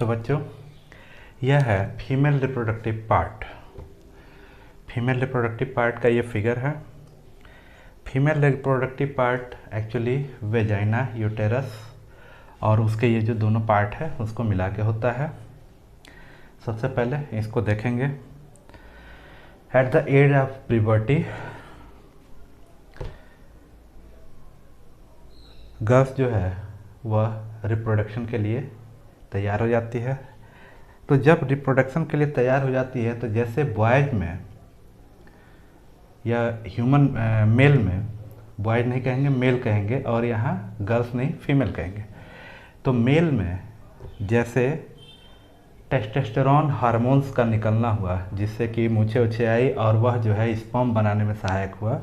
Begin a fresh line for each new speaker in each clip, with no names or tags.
तो बच्चों, यह है female reproductive part. Female reproductive part का ये फिगर है। Female reproductive part actually vagina, uterus और उसके ये जो दोनों पार्ट है उसको मिला के होता है। सबसे पहले इसको देखेंगे। At the age of puberty girls जो है वह रिप्रोडक्शन के लिए तैयार हो जाती है। तो जब रिप्रोडक्शन के लिए तैयार हो जाती है तो जैसे बॉयज में या ह्यूमन मेल में, बॉयज नहीं कहेंगे मेल कहेंगे, और यहाँ गर्ल्स नहीं फीमेल कहेंगे। तो मेल में जैसे टेस्टोस्टेरोन हार्मोन्स का निकलना हुआ जिससे कि मूछें उछे आई और वह जो है स्पर्म बनाने में सहायक हुआ,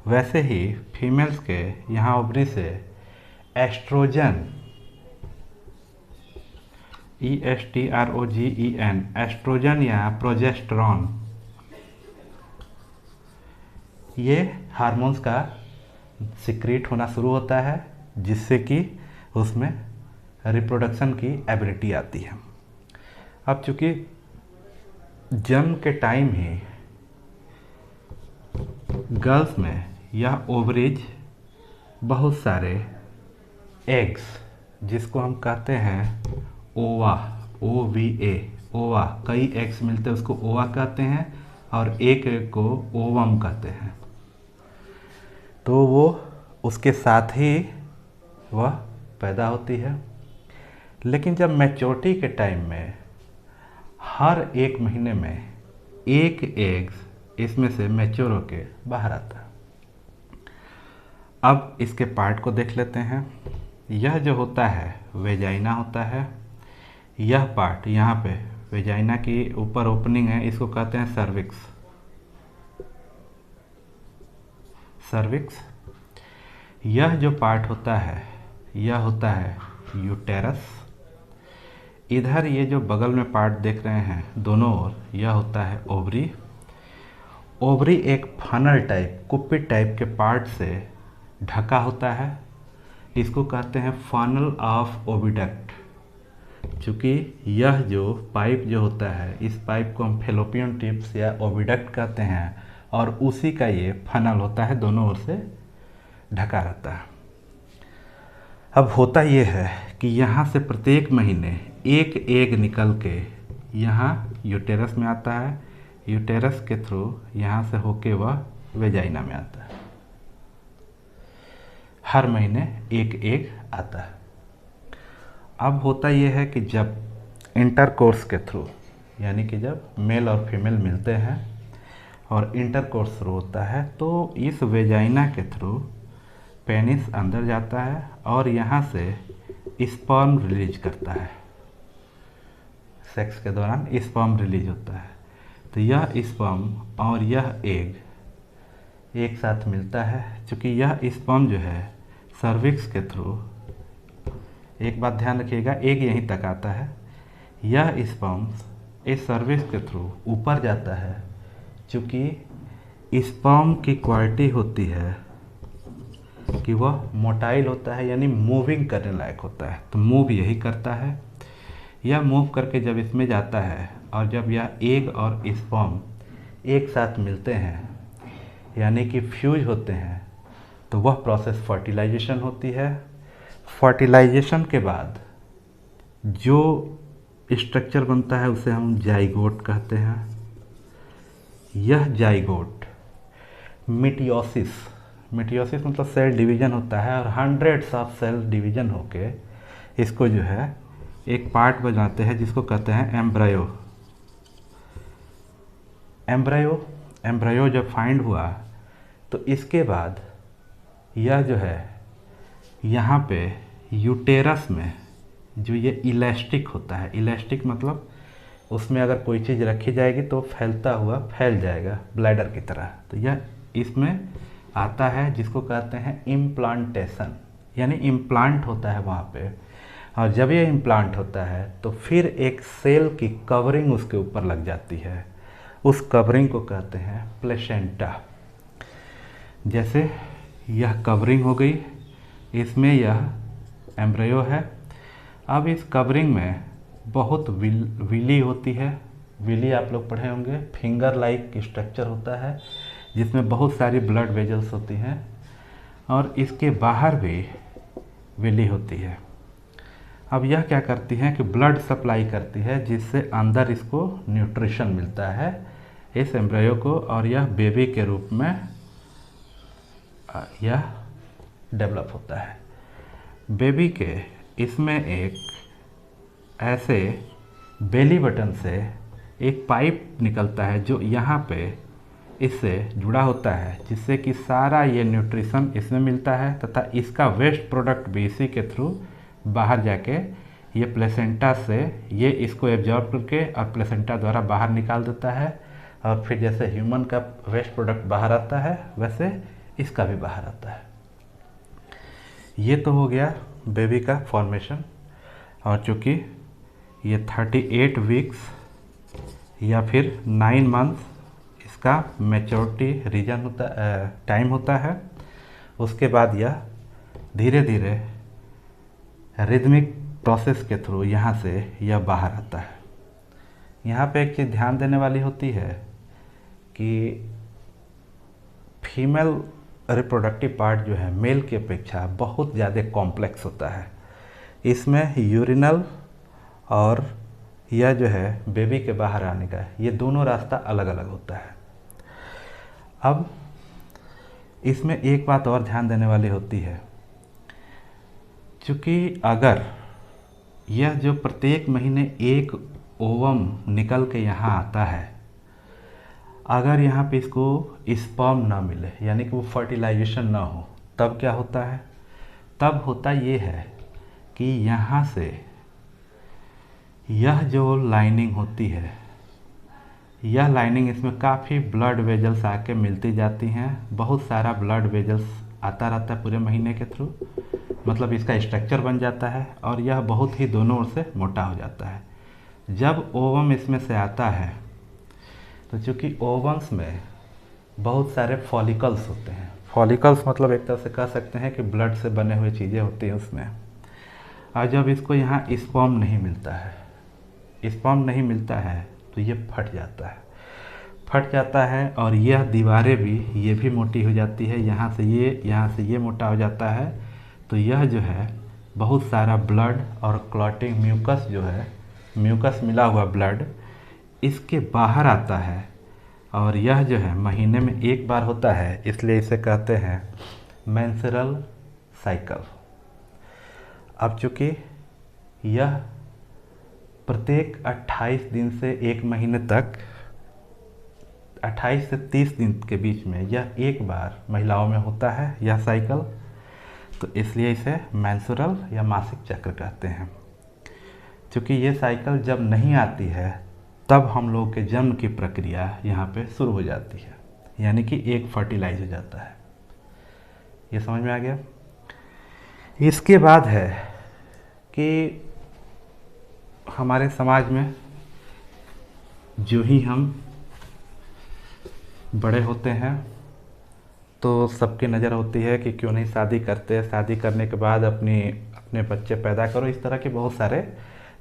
वैसे ही फीमेल्स के यहाँ ओवरी से एस्ट्रोजन, ESTROGEN, एस्ट्रोजन या प्रोजेस्टेरॉन, ये हार्मोन्स का सिक्रीट होना शुरू होता है जिससे कि उसमें रिप्रोडक्शन की एबिलिटी आती है। अब चूँकि जन्म के टाइम ही गर्ल्स में यह ओवरीज बहुत सारे एग्स, जिसको हम कहते हैं ओवा, OVA, ओवा, कई एग्स मिलते हैं उसको ओवा कहते हैं, और एक एग को ओवम कहते हैं। तो वो उसके साथ ही वह पैदा होती है। लेकिन जब मैच्योरिटी के टाइम में हर एक महीने में एक एग्स इसमें से मैच्योर होके बाहर आता है। अब इसके पार्ट को देख लेते हैं। यह जो होता है वेजाइना होता है। यह पार्ट यहाँ पे वेजाइना की ऊपर ओपनिंग है, इसको कहते हैं सर्विक्स। सर्विक्स। यह जो पार्ट होता है यह होता है यूटेरस। इधर ये जो बगल में पार्ट देख रहे हैं दोनों ओर, यह होता है ओवरी। ओवरी एक फनल टाइप, कुप्पी टाइप के पार्ट से ढका होता है, इसको कहते हैं फनल ऑफ ओविडक्ट। चूँकि यह जो पाइप जो होता है, इस पाइप को हम फेलोपियन टिप्स या ओविडक्ट कहते हैं, और उसी का ये फनल होता है, दोनों ओर से ढका रहता है। अब होता ये है कि यहाँ से प्रत्येक महीने एक एग निकल के यहाँ यूटेरस में आता है, यूटेरस के थ्रू यहाँ से होके वह वेजाइना में आता है। हर महीने एक एग आता है। अब होता यह है कि जब इंटरकोर्स के थ्रू, यानी कि जब मेल और फीमेल मिलते हैं और इंटरकोर्स शुरू होता है, तो इस वेजाइना के थ्रू पेनिस अंदर जाता है और यहाँ से स्पर्म रिलीज करता है। सेक्स के दौरान स्पर्म रिलीज होता है। तो यह स्पर्म और यह एग एक साथ मिलता है। क्योंकि यह स्पर्म जो है सर्विक्स के थ्रू, एक बात ध्यान रखिएगा, एग यहीं तक आता है, यह स्पर्म इस सर्विक्स के थ्रू ऊपर जाता है। चूँकि स्पर्म की क्वालिटी होती है कि वह मोटाइल होता है, यानी मूविंग करने लायक होता है, तो मूव यही करता है। यह मूव करके जब इसमें जाता है और जब यह एग और स्पर्म एक साथ मिलते हैं यानी कि फ्यूज होते हैं, तो वह प्रोसेस फर्टिलाइजेशन होती है। फर्टिलाइजेशन के बाद जो स्ट्रक्चर बनता है उसे हम जाइगोट कहते हैं। यह जाइगोट मिटियोसिस, मिटियोसिस मतलब सेल डिवीजन होता है, और हंड्रेड्स ऑफ सेल डिवीजन होके इसको जो है एक पार्ट बनाते हैं जिसको कहते हैं एम्ब्रायो। एम्ब्रायो जब फाइंड हुआ तो इसके बाद यह जो है यहाँ पे यूटेरस में जो ये इलास्टिक होता है, इलास्टिक मतलब उसमें अगर कोई चीज़ रखी जाएगी तो फैलता हुआ फैल जाएगा ब्लैडर की तरह, तो यह इसमें आता है जिसको कहते हैं इम्प्लांटेशन, यानी इम्प्लांट होता है वहाँ पे। और जब ये इम्प्लांट होता है तो फिर एक सेल की कवरिंग उसके ऊपर लग जाती है, उस कवरिंग को कहते हैं प्लेसेंटा। जैसे यह कवरिंग हो गई, इसमें यह एम्ब्रियो है। अब इस कवरिंग में बहुत विली होती है। विली आप लोग पढ़े होंगे, फिंगर लाइक स्ट्रक्चर होता है जिसमें बहुत सारी ब्लड वेजल्स होती हैं, और इसके बाहर भी विली होती है। अब यह क्या करती है कि ब्लड सप्लाई करती है, जिससे अंदर इसको न्यूट्रिशन मिलता है इस एम्ब्रियो को, और यह बेबी के रूप में यह डेवलप होता है। बेबी के इसमें एक ऐसे बेली बटन से एक पाइप निकलता है जो यहाँ पे इससे जुड़ा होता है, जिससे कि सारा ये न्यूट्रिशन इसमें मिलता है, तथा इसका वेस्ट प्रोडक्ट भी इसी के थ्रू बाहर जाके ये प्लेसेंटा से ये इसको एब्जॉर्ब करके और प्लेसेंटा द्वारा बाहर निकाल देता है, और फिर जैसे ह्यूमन का वेस्ट प्रोडक्ट बाहर आता है वैसे इसका भी बाहर आता है। ये तो हो गया बेबी का फॉर्मेशन। और चूँकि ये 38 वीक्स या फिर 9 मंथ्स इसका मैच्योरिटी रीजन होता टाइम होता है, उसके बाद यह धीरे धीरे रिदमिक प्रोसेस के थ्रू यहाँ से यह बाहर आता है। यहाँ पे एक चीज़ ध्यान देने वाली होती है कि फीमेल रिप्रोडक्टिव पार्ट जो है मेल की अपेक्षा बहुत ज़्यादा कॉम्प्लेक्स होता है। इसमें यूरिनल और यह जो है बेबी के बाहर आने का, ये दोनों रास्ता अलग अलग होता है। अब इसमें एक बात और ध्यान देने वाली होती है, क्योंकि अगर यह जो प्रत्येक महीने एक ओवम निकल के यहाँ आता है, अगर यहाँ पे इसको स्पर्म ना मिले, यानी कि वो फर्टिलाइजेशन ना हो, तब क्या होता है? तब होता ये है कि यहाँ से यह जो लाइनिंग होती है, यह लाइनिंग इसमें काफ़ी ब्लड वेजल्स आके मिलती जाती हैं। बहुत सारा ब्लड वेजल्स आता रहता है पूरे महीने के थ्रू, मतलब इसका स्ट्रक्चर बन जाता है, और यह बहुत ही दोनों ओर से मोटा हो जाता है। जब ओवम इसमें से आता है तो चूँकि ओवम्स में बहुत सारे फॉलिकल्स होते हैं, फॉलिकल्स मतलब एक तरह से कह सकते हैं कि ब्लड से बने हुए चीज़ें होती हैं उसमें, और जब इसको यहाँ स्पर्म नहीं मिलता है, स्पर्म नहीं मिलता है तो ये फट जाता है, और यह दीवारें भी ये भी मोटी हो जाती है, यहाँ से ये मोटा हो जाता है। तो यह जो है बहुत सारा ब्लड और क्लॉटिंग म्यूकस जो है, म्यूकस मिला हुआ ब्लड इसके बाहर आता है, और यह जो है महीने में एक बार होता है, इसलिए इसे कहते हैं मेंस्ट्रुअल साइकिल। अब चूँकि यह प्रत्येक 28 दिन से एक महीने तक 28 से 30 दिन के बीच में यह एक बार महिलाओं में होता है यह साइकिल, तो इसलिए इसे मेंस्ट्रुअल या मासिक चक्र कहते हैं। क्योंकि ये साइकिल जब नहीं आती है तब हम लोग के जन्म की प्रक्रिया यहाँ पे शुरू हो जाती है, यानी कि एक फर्टिलाइज हो जाता है। ये समझ में आ गया? इसके बाद है कि हमारे समाज में जो ही हम बड़े होते हैं तो सबकी नज़र होती है कि क्यों नहीं शादी करते, शादी करने के बाद अपने बच्चे पैदा करो, इस तरह के बहुत सारे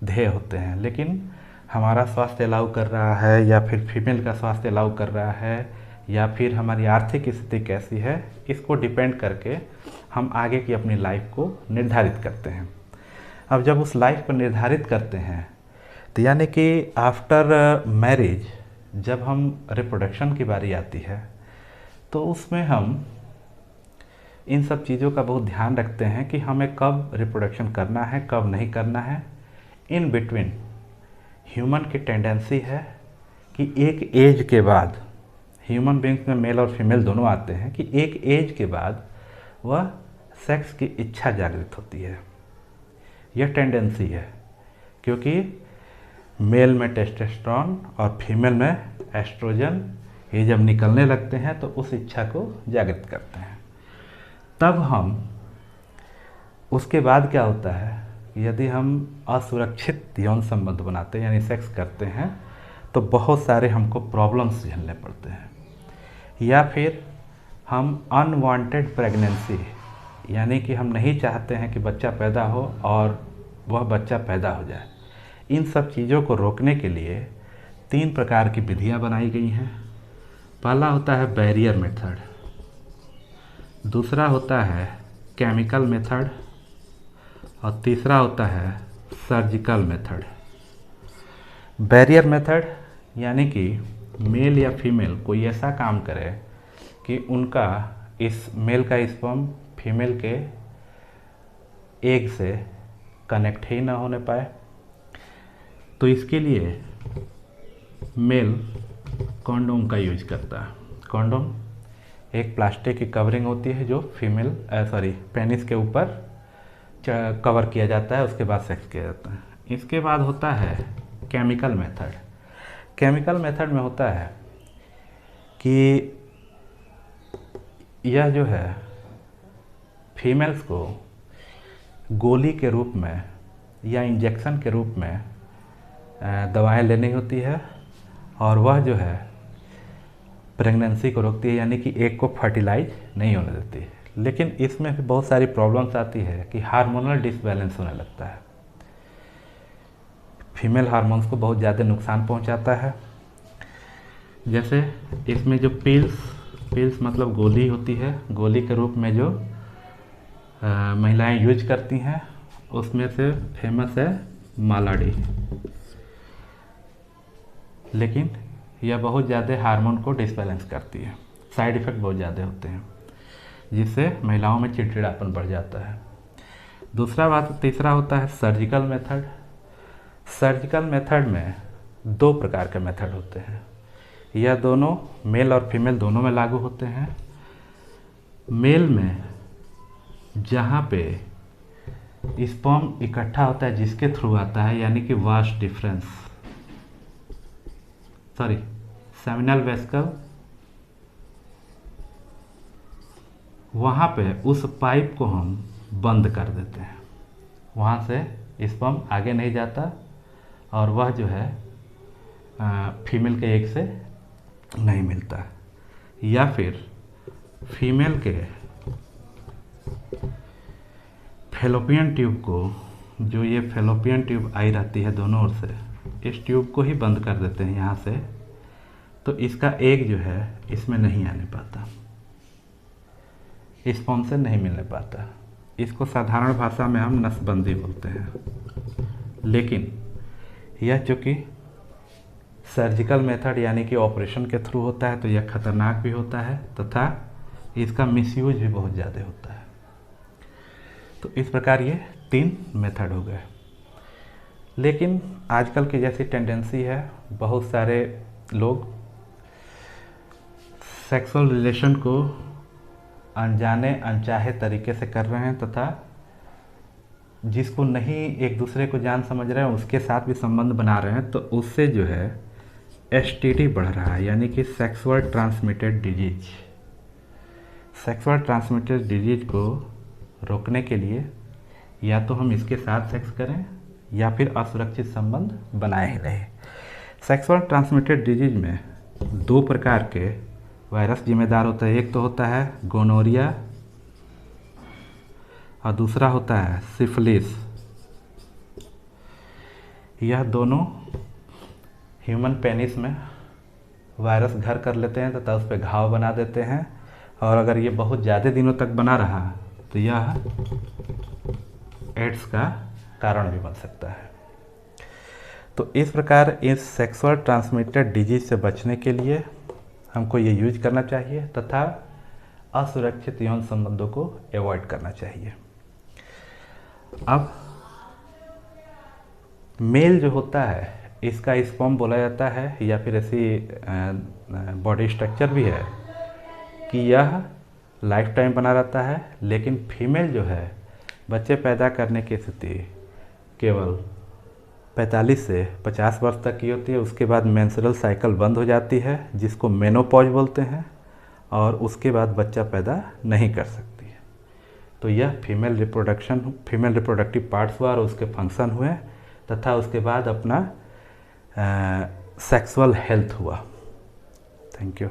ध्येय होते हैं। लेकिन हमारा स्वास्थ्य अलाउ कर रहा है, या फिर फीमेल का स्वास्थ्य अलाउ कर रहा है, या फिर हमारी आर्थिक स्थिति कैसी है, इसको डिपेंड करके हम आगे की अपनी लाइफ को निर्धारित करते हैं। अब जब उस लाइफ को निर्धारित करते हैं तो यानी कि आफ्टर मैरिज जब हम रिप्रोडक्शन की बारी आती है तो उसमें हम इन सब चीज़ों का बहुत ध्यान रखते हैं कि हमें कब रिप्रोडक्शन करना है, कब नहीं करना है। इन बिटवीन ह्यूमन की टेंडेंसी है कि एक एज के बाद, ह्यूमन बींग्स में मेल और फीमेल दोनों आते हैं, कि एक एज के बाद वह सेक्स की इच्छा जागृत होती है। यह टेंडेंसी है, क्योंकि मेल में टेस्टोस्टेरोन और फीमेल में एस्ट्रोजन ये जब निकलने लगते हैं तो उस इच्छा को जागृत करते हैं। तब हम उसके बाद क्या होता है, यदि हम असुरक्षित यौन संबंध बनाते हैं यानी सेक्स करते हैं तो बहुत सारे हमको प्रॉब्लम्स झेलने पड़ते हैं, या फिर हम अनवांटेड प्रेगनेंसी, यानी कि हम नहीं चाहते हैं कि बच्चा पैदा हो और वह बच्चा पैदा हो जाए, इन सब चीज़ों को रोकने के लिए 3 प्रकार की विधियां बनाई गई हैं। पहला होता है बैरियर मेथड, दूसरा होता है केमिकल मेथड और तीसरा होता है सर्जिकल मेथड। बैरियर मेथड यानी कि मेल या फीमेल कोई ऐसा काम करे कि उनका इस मेल का स्पर्म फीमेल के एग से कनेक्ट ही ना होने पाए, तो इसके लिए मेल कॉन्डोम का यूज करता है। कॉन्डोम एक प्लास्टिक की कवरिंग होती है जो पेनिस के ऊपर कवर किया जाता है, उसके बाद सेक्स किया जाता है। इसके बाद होता है केमिकल मेथड। केमिकल मेथड में होता है कि यह जो है फीमेल्स को गोली के रूप में या इंजेक्शन के रूप में दवाएं लेनी होती है और वह जो है प्रेगनेंसी को रोकती है, यानी कि एग को फर्टिलाइज नहीं होने देती है। लेकिन इसमें भी बहुत सारी प्रॉब्लम्स आती है कि हार्मोनल डिसबैलेंस होने लगता है, फीमेल हार्मोन्स को बहुत ज़्यादा नुकसान पहुंचाता है। जैसे इसमें जो पिल्स मतलब गोली होती है, गोली के रूप में जो महिलाएं यूज करती हैं, उसमें से फेमस है मालाडी। लेकिन यह बहुत ज़्यादा हार्मोन को डिसबैलेंस करती है, साइड इफ़ेक्ट बहुत ज़्यादा होते हैं, जिससे महिलाओं में चिड़चिड़ापन बढ़ जाता है। तीसरा होता है सर्जिकल मेथड। सर्जिकल मेथड में 2 प्रकार के मेथड होते हैं, यह दोनों मेल और फीमेल दोनों में लागू होते हैं। मेल में जहाँ पे स्पर्म इकट्ठा होता है जिसके थ्रू आता है, यानी कि वास्ट डिफरेंस सेमिनल वेसिकल, वहाँ पे उस पाइप को हम बंद कर देते हैं, वहाँ से स्पर्म आगे नहीं जाता और वह जो है फीमेल के एग से नहीं मिलता। या फिर फीमेल के फैलोपियन ट्यूब को, जो ये फैलोपियन ट्यूब आई रहती है दोनों ओर से, इस ट्यूब को ही बंद कर देते हैं यहाँ से, तो इसका एग जो है इसमें नहीं आने पाता, स्पर्म से नहीं मिलने पाता। इसको साधारण भाषा में हम नसबंदी बोलते हैं। लेकिन यह चूँकि सर्जिकल मेथड यानी कि ऑपरेशन के थ्रू होता है, तो यह खतरनाक भी होता है तथा इसका मिसयूज भी बहुत ज़्यादा होता है। तो इस प्रकार ये 3 मेथड हो गए। लेकिन आजकल की जैसी टेंडेंसी है, बहुत सारे लोग सेक्सुअल रिलेशन को अनजाने अनचाहे तरीके से कर रहे हैं तथा जिसको नहीं एक दूसरे को जान समझ रहे हैं उसके साथ भी संबंध बना रहे हैं, तो उससे जो है एसटीडी बढ़ रहा है, यानी कि sexual transmitted disease. Sexual transmitted disease को रोकने के लिए या तो हम इसके साथ सेक्स करें या फिर असुरक्षित संबंध बनाए ही रहें। सेक्सुअल ट्रांसमिटेड डिजीज में 2 प्रकार के वायरस जिम्मेदार होता है। एक तो होता है गोनोरिया और दूसरा होता है सिफिलिस। यह दोनों ह्यूमन पेनिस में वायरस घर कर लेते हैं तथा उस पर घाव बना देते हैं, और अगर ये बहुत ज़्यादा दिनों तक बना रहा तो यह एड्स का कारण भी बन सकता है। तो इस प्रकार इस सेक्सुअल ट्रांसमिटेड डिजीज से बचने के लिए हमको ये यूज करना चाहिए तथा असुरक्षित यौन संबंधों को अवॉइड करना चाहिए। अब मेल जो होता है इसका स्पर्म बोला जाता है, या फिर ऐसी बॉडी स्ट्रक्चर भी है कि यह लाइफ टाइम बना रहता है। लेकिन फीमेल जो है बच्चे पैदा करने की स्थिति केवल 45 से 50 वर्ष तक की होती है। उसके बाद मेंस्ट्रुअल साइकिल बंद हो जाती है, जिसको मेनोपॉज बोलते हैं, और उसके बाद बच्चा पैदा नहीं कर सकती है। तो यह फीमेल रिप्रोडक्टिव पार्ट्स हुआ और उसके फंक्शन हुए तथा उसके बाद अपना सेक्सुअल हेल्थ हुआ। Thank you.